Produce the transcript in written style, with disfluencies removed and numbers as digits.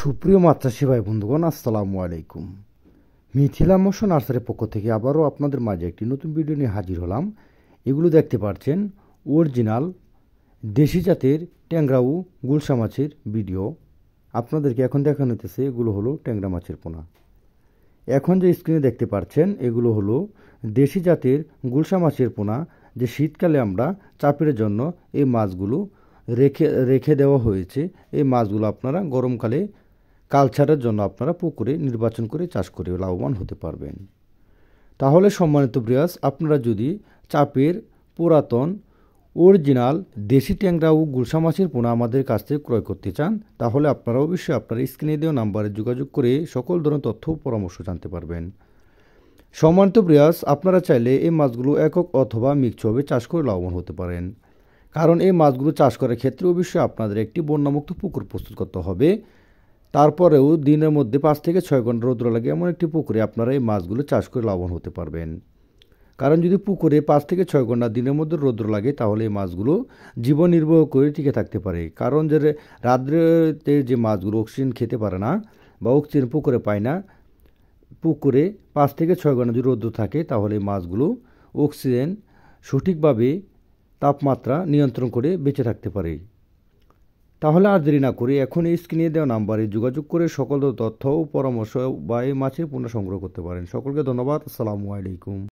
সুপ্রিয় মাছ চাষি ভাই বন্ধুগণ, আসসালামু আলাইকুম। মিথিলা মৎস্য নার্সারির পক্ষ থেকে আবারও আপনাদের মাঝে একটি নতুন ভিডিও নিয়ে হাজির হলাম। এগুলো দেখতে পাচ্ছেন অরিজিনাল দেশি জাতের ট্যাংরা ও গুলশা মাছের ভিডিও। আপনাদেরকে এখন দেখানো হতেছে এগুলো হলো ট্যাংরা মাছের পোনা। এখন যে স্ক্রিনে দেখতে পাচ্ছেন এগুলো হলো দেশি জাতের গুলশা মাছের পোনা, যে শীতকালে আমরা চাপের জন্য এই মাছগুলো রেখে দেওয়া হয়েছে। এই মাছগুলো আপনারা গরমকালে কালচারের জন্য আপনারা পুকুরে নির্বাচন করে চাষ করে লাভবান হতে পারবেন। তাহলে সম্মানিত ভিউয়ার্স, আপনারা যদি চাপের পুরাতন অরিজিনাল দেশি ট্যাংরা ও গুলশা মাছের পোনা আমাদের কাছ থেকে ক্রয় করতে চান, তাহলে আপনারা অবশ্যই আপনার স্ক্রিনে দেওয়া নাম্বারে যোগাযোগ করে সকল ধরনের তথ্য ও পরামর্শ জানতে পারবেন। সম্মানিত ভিউয়ার্স, আপনারা চাইলে এই মাছগুলো একক অথবা মিক্সভাবে চাষ করে লাভবান হতে পারেন। কারণ এই মাছগুলো চাষ করার ক্ষেত্রে অবশ্যই আপনাদের একটি বন্যামুক্ত পুকুর প্রস্তুত করতে হবে। তারপরেও দিনের মধ্যে 5 থেকে 6 ঘন্টা রৌদ্র লাগে এমন একটি পুকুরে আপনারা এই মাছগুলো চাষ করে লাভবান হতে পারবেন। কারণ যদি পুকুরে 5 থেকে 6 ঘন্টা দিনের মধ্যে রৌদ্র লাগে তাহলে এই মাছগুলো জীবন নির্বাহ করে টিকে থাকতে পারে। কারণ যে রাত্রেতে যে মাছগুলো অক্সিজেন খেতে পারে না বা অক্সিজেন পুকুরে পায় না, পুকুরে 5 থেকে 6 ঘন্টা যদি রৌদ্র থাকে তাহলে এই মাছগুলো অক্সিজেন সঠিকভাবে তাপমাত্রা নিয়ন্ত্রণ করে বেঁচে থাকতে পারে। তাহলে আর দেরি না করে এখন এই স্ক্রিনে দেওয়া নাম্বারে যোগাযোগ করে সকল তথ্য ও পরামর্শ বা এই মাছের পোনা সংগ্রহ করতে পারেন। সকলকে ধন্যবাদ। আসসালামু আলাইকুম।